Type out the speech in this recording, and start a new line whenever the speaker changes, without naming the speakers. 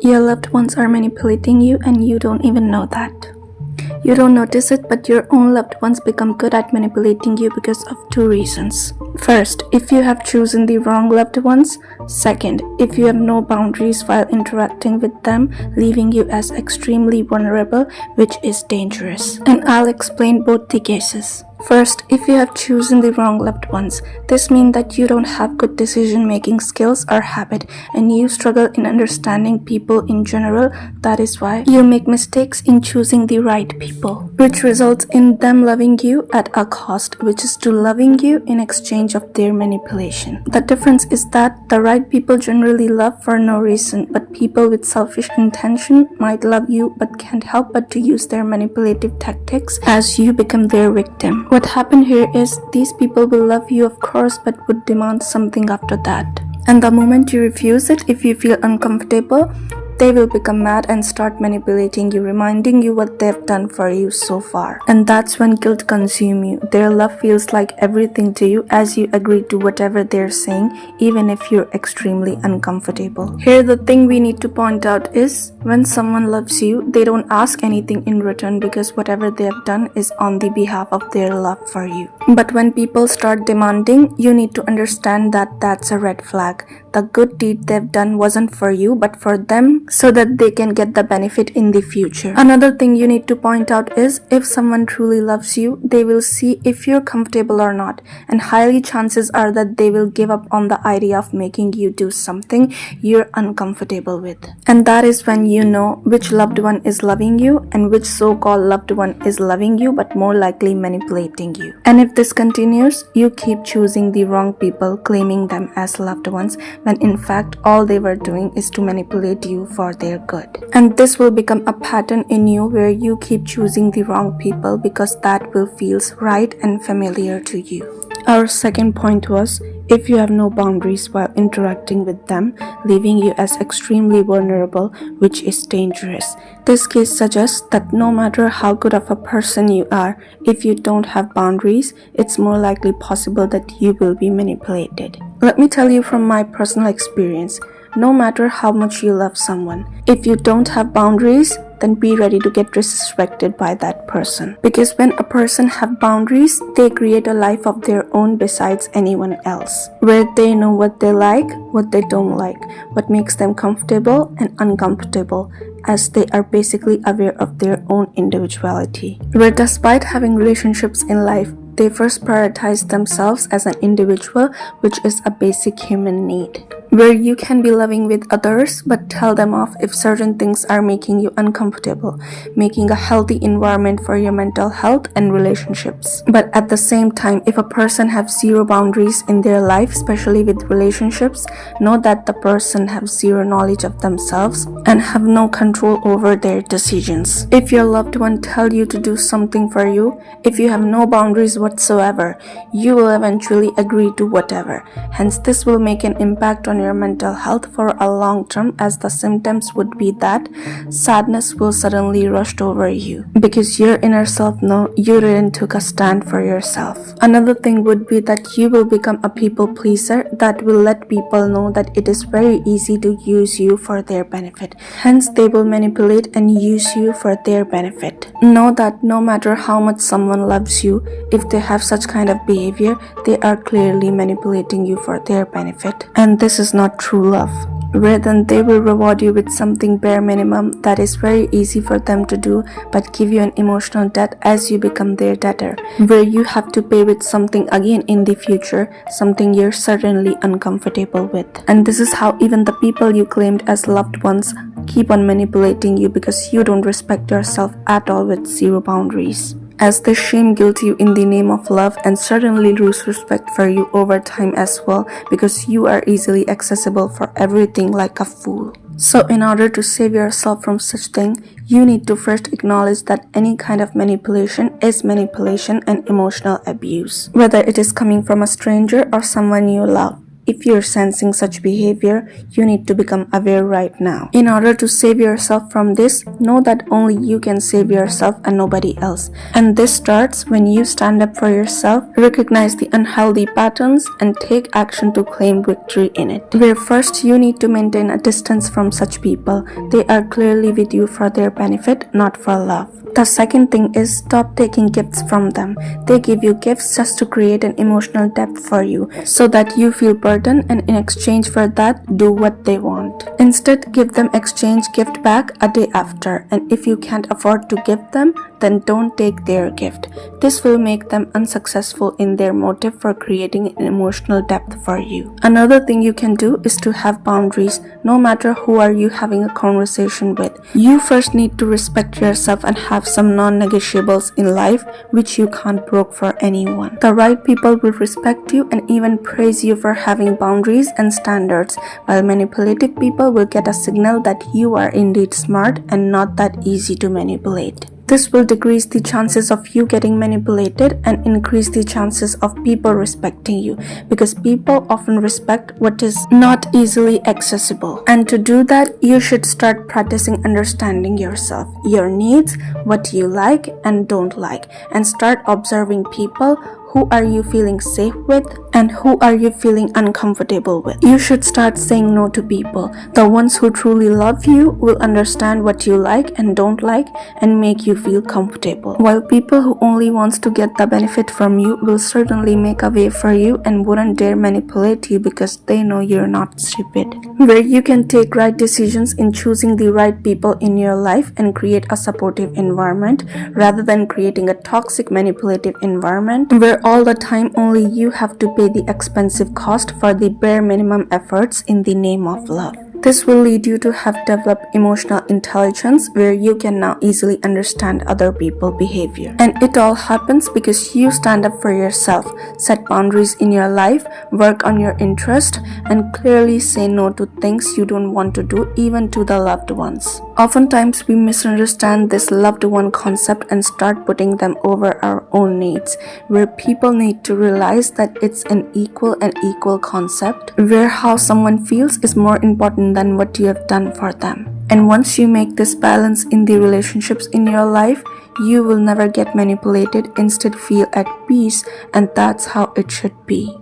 Your loved ones are manipulating you and you don't even know that. You don't notice it, but your own loved ones become good at manipulating you because of two reasons. First, if you have chosen the wrong loved ones. Second, if you have no boundaries while interacting with them, leaving you as extremely vulnerable, which is dangerous. And I'll explain both the cases. First, if you have chosen the wrong loved ones, this means that you don't have good decision-making skills or habit, and you struggle in understanding people in general. That is why you make mistakes in choosing the right people, which results in them loving you at a cost, which is to loving you in exchange of their manipulation. The difference is that the right people generally love for no reason, but people with selfish intention might love you but can't help but to use their manipulative tactics as you become their victim. What happened here is these people will love you, of course, but would demand something after that. And the moment you refuse it, if you feel uncomfortable, they will become mad and start manipulating you, reminding you what they've done for you so far. And that's when guilt consumes you. Their love feels like everything to you as you agree to whatever they're saying, even if you're extremely uncomfortable. Here, the thing we need to point out is when someone loves you, they don't ask anything in return because whatever they have done is on the behalf of their love for you. But when people start demanding, you need to understand that that's a red flag. The good deed they've done wasn't for you, but for them, so that they can get the benefit in the future. Another thing you need to point out is if someone truly loves you, they will see if you're comfortable or not, and highly chances are that they will give up on the idea of making you do something you're uncomfortable with. And that is when you know which loved one is loving you and which so-called loved one is loving you but more likely manipulating you. And if this continues, you keep choosing the wrong people, claiming them as loved ones, when in fact all they were doing is to manipulate you for their good. And this will become a pattern in you where you keep choosing the wrong people because that will feels right and familiar to you. Our second point was if you have no boundaries while interacting with them, leaving you as extremely vulnerable, which is dangerous. This case suggests that no matter how good of a person you are, if you don't have boundaries, it's more likely possible that you will be manipulated. Let me tell you from my personal experience, no matter how much you love someone, if you don't have boundaries, then be ready to get disrespected by that person. Because when a person have boundaries, they create a life of their own besides anyone else, where they know what they like, what they don't like, what makes them comfortable and uncomfortable, as they are basically aware of their own individuality. Where despite having relationships in life, they first prioritize themselves as an individual, which is a basic human need. Where you can be loving with others but tell them off if certain things are making you uncomfortable, making a healthy environment for your mental health and relationships. But at the same time, if a person has zero boundaries in their life, especially with relationships, know that the person has zero knowledge of themselves and have no control over their decisions. If your loved one tells you to do something for you, if you have no boundaries whatsoever, you will eventually agree to whatever. Hence, this will make an impact on your mental health for a long term, as the symptoms would be that sadness will suddenly rush over you because your inner self knows you didn't took a stand for yourself. Another thing would be that you will become a people pleaser that will let people know that it is very easy to use you for their benefit. Hence, they will manipulate and use you for their benefit. Know that no matter how much someone loves you, if they have such kind of behavior, they are clearly manipulating you for their benefit. And this is not true love. Rather than they will reward you with something bare minimum that is very easy for them to do, but give you an emotional debt as you become their debtor, where you have to pay with something again in the future, something you're certainly uncomfortable with. And this is how even the people you claimed as loved ones keep on manipulating you because you don't respect yourself at all with zero boundaries, as they shame guilt you in the name of love and certainly lose respect for you over time as well, because you are easily accessible for everything like a fool. So in order to save yourself from such thing, you need to first acknowledge that any kind of manipulation is manipulation and emotional abuse, whether it is coming from a stranger or someone you love. If you're sensing such behavior, you need to become aware right now. In order to save yourself from this, know that only you can save yourself and nobody else. And this starts when you stand up for yourself, recognize the unhealthy patterns, and take action to claim victory in it. Where first you need to maintain a distance from such people. They are clearly with you for their benefit, not for love. The second thing is stop taking gifts from them. They give you gifts just to create an emotional depth for you so that you feel burdened, and in exchange for that, do what they want. Instead, give them exchange gift back a day after, and if you can't afford to give them, then don't take their gift. This will make them unsuccessful in their motive for creating an emotional depth for you. Another thing you can do is to have boundaries, no matter who are you having a conversation with. You first need to respect yourself and have some non-negotiables in life which you can't broke for anyone. The right people will respect you and even praise you for having boundaries and standards, while manipulative people will get a signal that you are indeed smart and not that easy to manipulate. This will decrease the chances of you getting manipulated and increase the chances of people respecting you, because people often respect what is not easily accessible. And to do that, you should start practicing understanding yourself, your needs, what you like and don't like, and start observing people. Who are you feeling safe with and who are you feeling uncomfortable with? You should start saying no to people. The ones who truly love you will understand what you like and don't like and make you feel comfortable. While people who only wants to get the benefit from you will certainly make a way for you and wouldn't dare manipulate you because they know you're not stupid. Where you can take right decisions in choosing the right people in your life and create a supportive environment rather than creating a toxic manipulative environment where all the time only you have to pay the expensive cost for the bare minimum efforts in the name of love. This will lead you to have developed emotional intelligence where you can now easily understand other people's behavior. And it all happens because you stand up for yourself, set boundaries in your life, work on your interest, and clearly say no to things you don't want to do, even to the loved ones. Oftentimes we misunderstand this loved one concept and start putting them over our own needs, where people need to realize that it's an equal and equal concept, where how someone feels is more important than what you have done for them. And once you make this balance in the relationships in your life, you will never get manipulated, instead feel at peace, and that's how it should be.